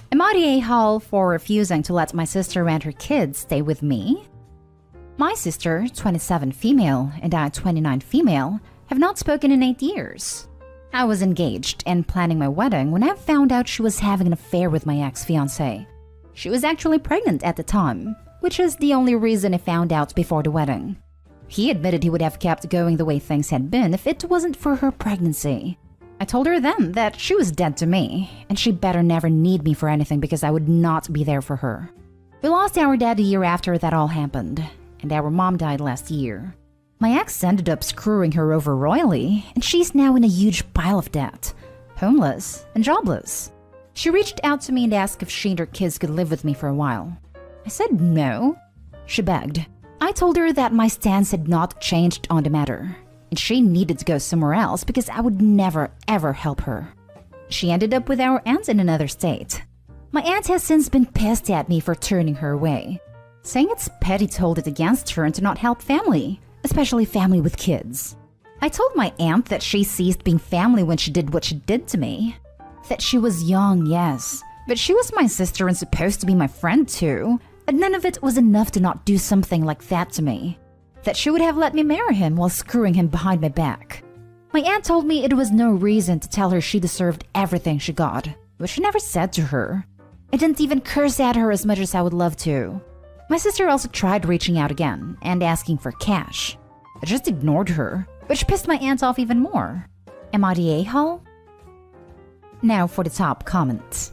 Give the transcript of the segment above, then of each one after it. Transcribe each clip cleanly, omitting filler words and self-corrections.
Am I the a-hole for refusing to let my sister and her kids stay with me? My sister, 27 female, and I, 29 female, have not spoken in 8 years. I was engaged and planning my wedding when I found out she was having an affair with my ex-fiancé. She was actually pregnant at the time, which is the only reason I found out before the wedding. He admitted he would have kept going the way things had been if it wasn't for her pregnancy. I told her then that she was dead to me, and she better never need me for anything because I would not be there for her. We lost our dad a year after that all happened, and our mom died last year. My ex ended up screwing her over royally, and she's now in a huge pile of debt, homeless and jobless. She reached out to me and asked if she and her kids could live with me for a while. I said no. She begged. I told her that my stance had not changed on the matter, and she needed to go somewhere else because I would never ever help her. She ended up with our aunt in another state. My aunt has since been pissed at me for turning her away, saying it's petty to hold it against her and to not help family, especially family with kids. I told my aunt that she ceased being family when she did what she did to me. That she was young, yes, but she was my sister and supposed to be my friend too, and none of it was enough to not do something like that to me. That she would have let me marry him while screwing him behind my back. My aunt told me it was no reason to tell her she deserved everything she got, which she never said to her. I didn't even curse at her as much as I would love to. My sister also tried reaching out again and asking for cash. I just ignored her, which pissed my aunt off even more. Am I the a-hole? Now for the top comment.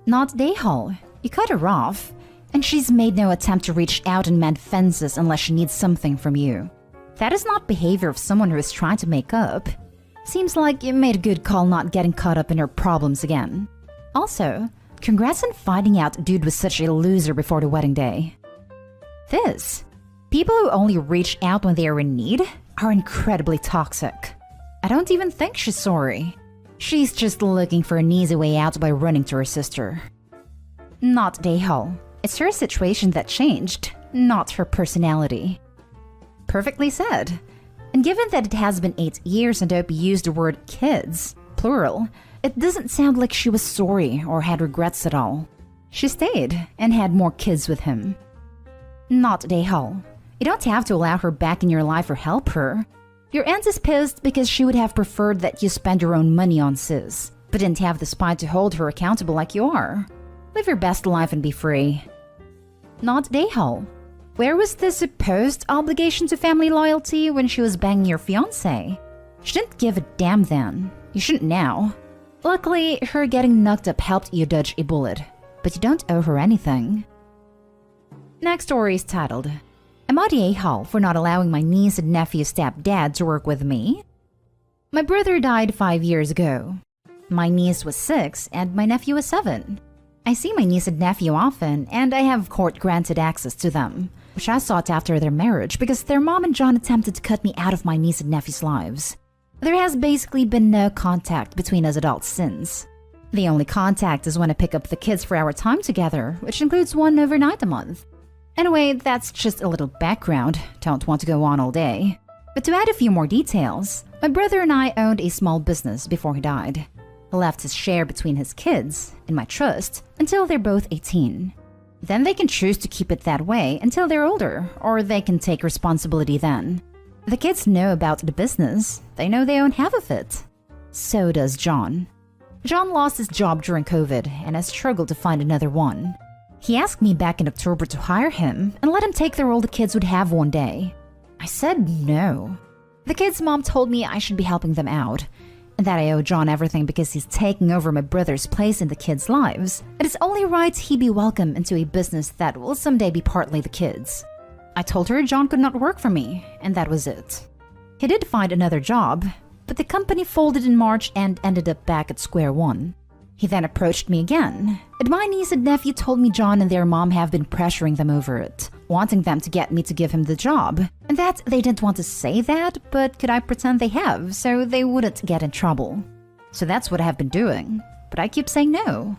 Not the a-hole. You cut her off, and she's made no attempt to reach out and mend fences unless she needs something from you. That is not behavior of someone who is trying to make up. Seems like you made a good call not getting caught up in her problems again. Also, congrats on finding out dude was such a loser before the wedding day. People who only reach out when they are in need are incredibly toxic. I don't even think she's sorry. She's just looking for an easy way out by running to her sister. Not Dayhall. It's her situation that changed, not her personality. Perfectly said. And given that it has been 8 years and Opie used the word kids, plural, it doesn't sound like she was sorry or had regrets at all. She stayed and had more kids with him. Not Dayhall. You don't have to allow her back in your life or help her. Your aunt is pissed because she would have preferred that you spend your own money on sis, but didn't have the spine to hold her accountable like you are. Live your best life and be free. Not Dayhall. Where was the supposed obligation to family loyalty when she was banging your fiancé? She didn't give a damn then. You shouldn't now. Luckily, her getting knocked up helped you dodge a bullet, but you don't owe her anything. Next story is titled, Am I the a-hole for not allowing my niece and nephew's stepdad to work with me? My brother died 5 years ago. My niece was 6 and my nephew was 7. I see my niece and nephew often, and I have court-granted access to them, which I sought after their marriage because their mom and John attempted to cut me out of my niece and nephew's lives. There has basically been no contact between us adults since. The only contact is when I pick up the kids for our time together, which includes one overnight a month. Anyway, that's just a little background, don't want to go on all day. But to add a few more details, my brother and I owned a small business before he died. He left his share between his kids, in my trust, until they're both 18. Then they can choose to keep it that way until they're older, or they can take responsibility then. The kids know about the business, they know they own half of it. So does John. John lost his job during COVID and has struggled to find another one. He asked me back in October to hire him and let him take the role the kids would have one day. I said no. The kids' mom told me I should be helping them out, and that I owe John everything because he's taking over my brother's place in the kids' lives, and it's only right he be welcome into a business that will someday be partly the kids. I told her John could not work for me, and that was it. He did find another job, but the company folded in March and ended up back at square one. He then approached me again, and my niece and nephew told me John and their mom have been pressuring them over it, wanting them to get me to give him the job, and that they didn't want to say that, but could I pretend they have, so they wouldn't get in trouble. So that's what I have been doing, but I keep saying no.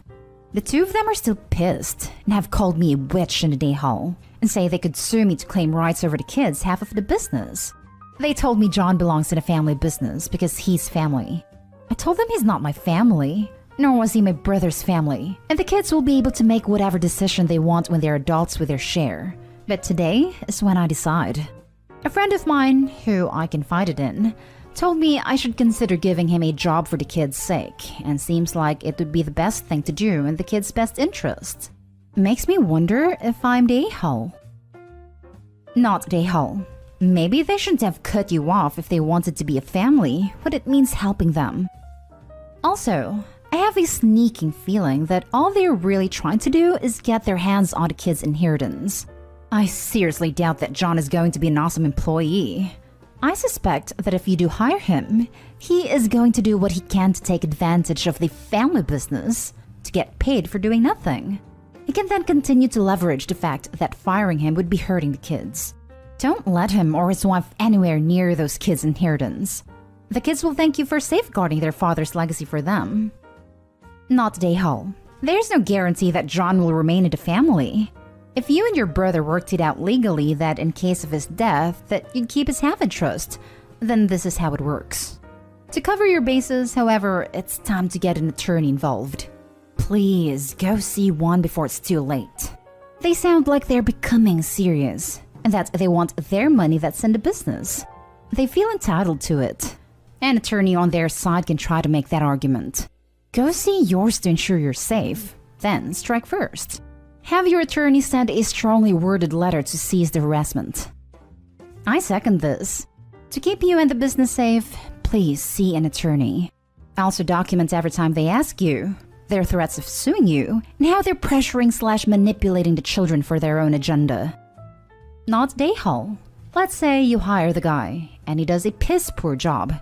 The two of them are still pissed, and have called me a witch in the day hall, and say they could sue me to claim rights over the kids' half of the business. They told me John belongs in a family business because he's family. I told them he's not my family. nor was he my brother's family, and the kids will be able to make whatever decision they want when they're adults with their share. But today is when I decide. A friend of mine, who I confided in, told me I should consider giving him a job for the kids' sake, and seems like it would be the best thing to do in the kids' best interest. Makes me wonder if I'm the a-hole. Not the a-hole. Maybe they shouldn't have cut you off if they wanted to be a family, when it means helping them. Also, I have a sneaking feeling that all they're really trying to do is get their hands on the kids' inheritance. I seriously doubt that John is going to be an awesome employee. I suspect that if you do hire him, he is going to do what he can to take advantage of the family business, to get paid for doing nothing. He can then continue to leverage the fact that firing him would be hurting the kids. Don't let him or his wife anywhere near those kids' inheritance. The kids will thank you for safeguarding their father's legacy for them. Not a-hole. There's no guarantee that John will remain in the family. If you and your brother worked it out legally that in case of his death that you'd keep his half in trust, then this is how it works. To cover your bases, however, it's time to get an attorney involved. Please go see one before it's too late. They sound like they're becoming serious, and that they want their money that's in the business. They feel entitled to it. An attorney on their side can try to make that argument. Go see yours to ensure you're safe, then strike first. Have your attorney send a strongly worded letter to cease the harassment. I second this. To keep you and the business safe, please see an attorney. Also document every time they ask you, their threats of suing you, and how they're pressuring/manipulating the children for their own agenda. Not a-hole. Let's say you hire the guy, and he does a piss-poor job.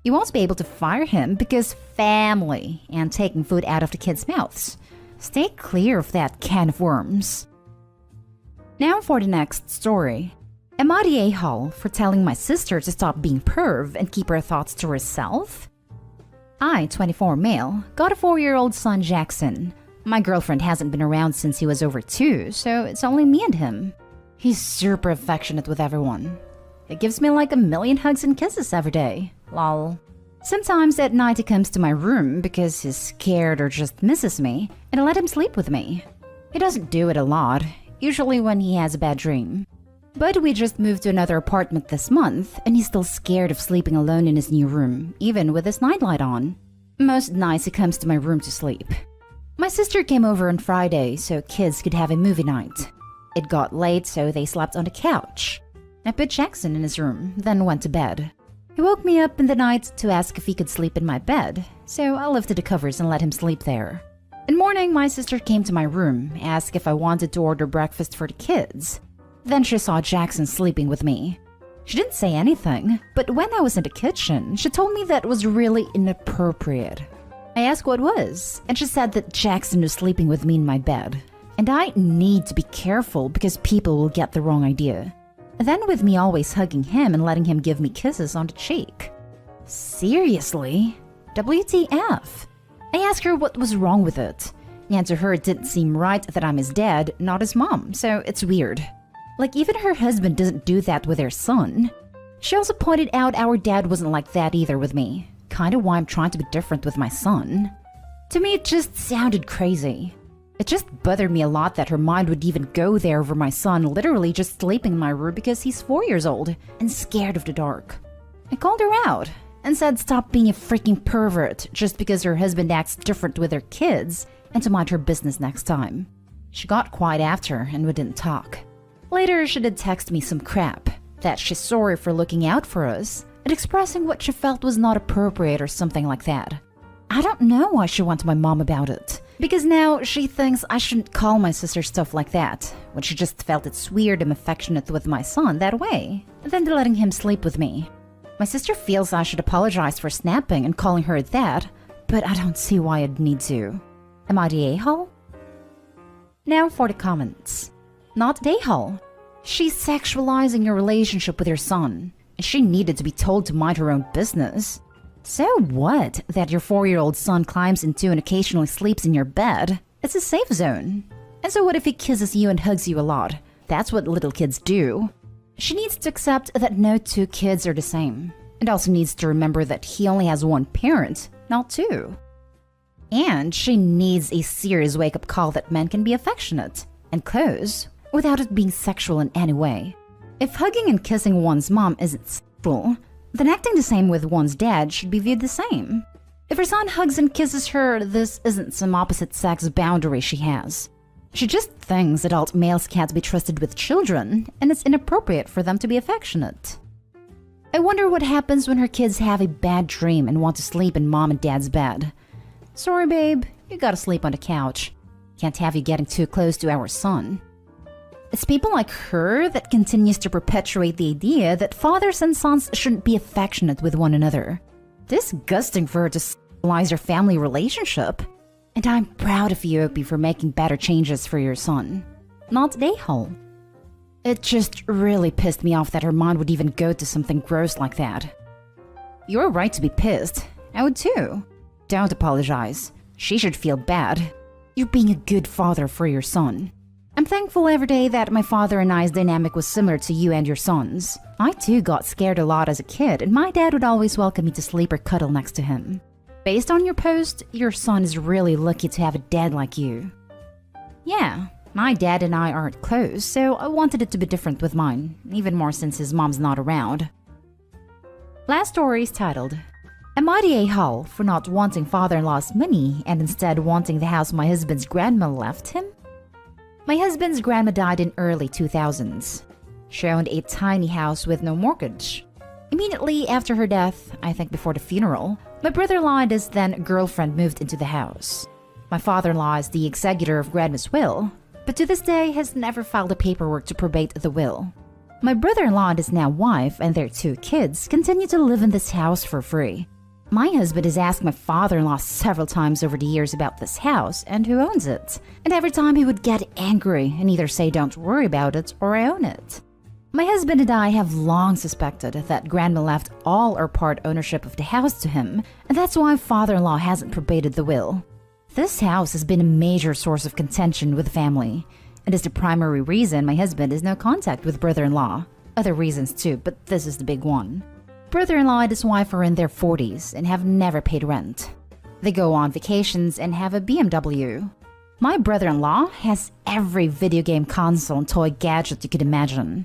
You won't be able to fire him because family and taking food out of the kids' mouths. Stay clear of that can of worms. Now for the next story. Am I the a-hole for telling my sister to stop being perv and keep her thoughts to herself? I, 24 male, got a 4-year-old son Jackson. My girlfriend hasn't been around since he was over 2, so it's only me and him. He's super affectionate with everyone. He gives me like a million hugs and kisses every day. Lol. Sometimes at night he comes to my room because he's scared or just misses me, and I let him sleep with me. He doesn't do it a lot, usually when he has a bad dream. But we just moved to another apartment this month, and he's still scared of sleeping alone in his new room, even with his nightlight on. Most nights he comes to my room to sleep. My sister came over on Friday so kids could have a movie night. It got late, so they slept on the couch. I put Jackson in his room, then went to bed. He woke me up in the night to ask if he could sleep in my bed, so I lifted the covers and let him sleep there. In the morning, my sister came to my room, asked if I wanted to order breakfast for the kids. Then she saw Jackson sleeping with me. She didn't say anything, but when I was in the kitchen, she told me that was really inappropriate. I asked what was, and she said that Jackson was sleeping with me in my bed. And I need to be careful because people will get the wrong idea. Then with me always hugging him and letting him give me kisses on the cheek. Seriously? WTF? I asked her what was wrong with it. And to her it didn't seem right that I'm his dad, not his mom, so it's weird. Like even her husband doesn't do that with their son. She also pointed out our dad wasn't like that either with me. Kinda why I'm trying to be different with my son. To me it just sounded crazy. It just bothered me a lot that her mind would even go there over my son literally just sleeping in my room because he's 4 years old and scared of the dark. I called her out and said stop being a freaking pervert just because her husband acts different with their kids and to mind her business next time. She got quiet after and we didn't talk. Later she did text me some crap, that she's sorry for looking out for us and expressing what she felt was not appropriate or something like that. I don't know why she went to my mom about it. Because now she thinks I shouldn't call my sister stuff like that, when she just felt it's weird I'm affectionate with my son that way, and then letting him sleep with me. My sister feels I should apologize for snapping and calling her that, but I don't see why I'd need to. Am I the a-hole? Now for the comments. Not the a-hole. She's sexualizing your relationship with your son, and she needed to be told to mind her own business. So what that your 4-year-old son climbs into and occasionally sleeps in your bed? It's a safe zone. And so what if he kisses you and hugs you a lot? That's what little kids do. She needs to accept that no 2 kids are the same. And also needs to remember that he only has 1 parent, not 2. And she needs a serious wake-up call that men can be affectionate and close without it being sexual in any way. If hugging and kissing one's mom isn't sexual, then acting the same with one's dad should be viewed the same. If her son hugs and kisses her, this isn't some opposite-sex boundary she has. She just thinks adult males can't be trusted with children, and it's inappropriate for them to be affectionate. I wonder what happens when her kids have a bad dream and want to sleep in mom and dad's bed. Sorry, babe, you gotta sleep on the couch. Can't have you getting too close to our son. It's people like her that continues to perpetuate the idea that fathers and sons shouldn't be affectionate with one another. Disgusting for her to sexualize your family relationship. And I'm proud of you, Opie, for making better changes for your son. Not a-hole. It just really pissed me off that her mom would even go to something gross like that. You're right to be pissed. I would too. Don't apologize. She should feel bad. You're being a good father for your son. I'm thankful every day that my father and I's dynamic was similar to you and your son's. I too got scared a lot as a kid, and my dad would always welcome me to sleep or cuddle next to him. Based on your post, your son is really lucky to have a dad like you. Yeah, my dad and I aren't close, so I wanted it to be different with mine, even more since his mom's not around. Last story is titled, Am I the a-hole for not wanting father-in-law's money and instead wanting the house my husband's grandma left him? My husband's grandma died in early 2000s. She owned a tiny house with no mortgage. Immediately after her death, I think before the funeral, my brother-in-law and his then girlfriend moved into the house. My father-in-law is the executor of grandma's will, but to this day has never filed the paperwork to probate the will. My brother-in-law and his now wife and their 2 kids continue to live in this house for free. My husband has asked my father-in-law several times over the years about this house and who owns it, and every time he would get angry and either say don't worry about it or I own it. My husband and I have long suspected that grandma left all or part ownership of the house to him, and that's why father-in-law hasn't probated the will. This house has been a major source of contention with the family, and is the primary reason my husband has no contact with brother-in-law. Other reasons too, but this is the big one. Brother-in-law and his wife are in their 40s and have never paid rent. They go on vacations and have a BMW. My brother-in-law has every video game console and toy gadget you could imagine.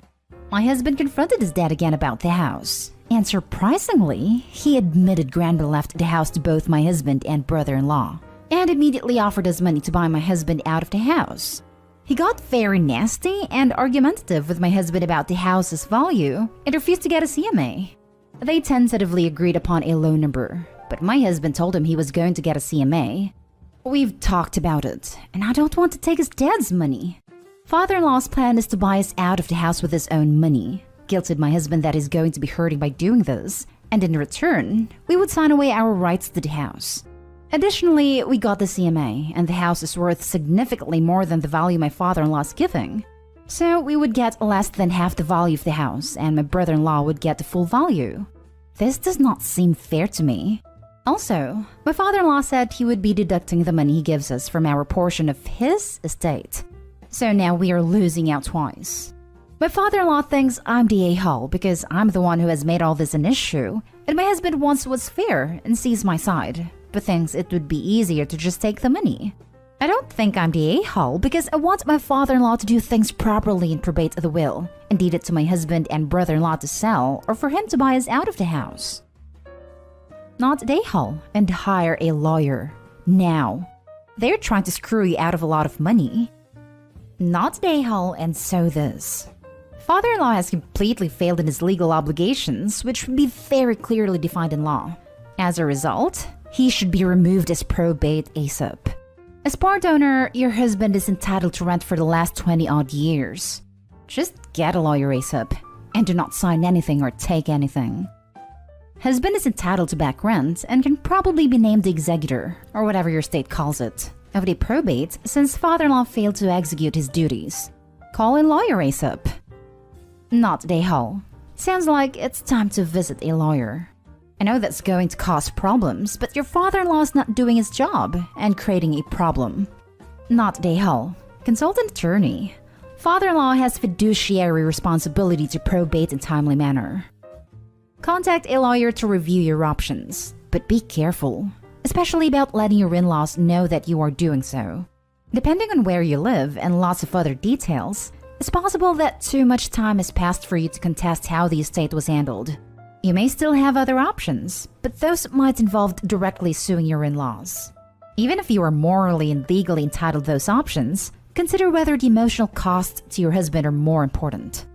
My husband confronted his dad again about the house, and surprisingly, he admitted grandma left the house to both my husband and brother-in-law, and immediately offered us money to buy my husband out of the house. He got very nasty and argumentative with my husband about the house's value and refused to get a CMA. They tentatively agreed upon a loan number, but my husband told him he was going to get a CMA. We've talked about it, and I don't want to take his dad's money. Father-in-law's plan is to buy us out of the house with his own money, guilted my husband that he's going to be hurting by doing this, and in return, we would sign away our rights to the house. Additionally, we got the CMA, and the house is worth significantly more than the value my father-in-law's giving. So we would get less than half the value of the house, and my brother-in-law would get the full value. This does not seem fair to me. Also, my father-in-law said he would be deducting the money he gives us from our portion of his estate. So now we are losing out twice. My father-in-law thinks I'm the a-hole because I'm the one who has made all this an issue, and my husband wants what's fair and sees my side, but thinks it would be easier to just take the money. I don't think I'm the a-hole because I want my father-in-law to do things properly and probate the will, and deed it to my husband and brother-in-law to sell or for him to buy us out of the house. Not the a-hole and hire a lawyer. Now. They're trying to screw you out of a lot of money. Not the a-hole and so this. Father-in-law has completely failed in his legal obligations, which would be very clearly defined in law. As a result, he should be removed as probate ASAP. As part owner, your husband is entitled to rent for the last 20-odd years. Just get a lawyer ASAP, and do not sign anything or take anything. Husband is entitled to back rent and can probably be named the executor, or whatever your state calls it, of the probate since father-in-law failed to execute his duties. Call a lawyer ASAP. Not the a-hole. Sounds like it's time to visit a lawyer. I know that's going to cause problems, but your father-in-law is not doing his job and creating a problem. Not the a-hole. Consult an attorney. Father-in-law has fiduciary responsibility to probate in timely manner. Contact a lawyer to review your options, but be careful. especially about letting your in-laws know that you are doing so. Depending on where you live and lots of other details, it's possible that too much time has passed for you to contest how the estate was handled. You may still have other options, but those might involve directly suing your in-laws. Even if you are morally and legally entitled to those options, consider whether the emotional costs to your husband are more important.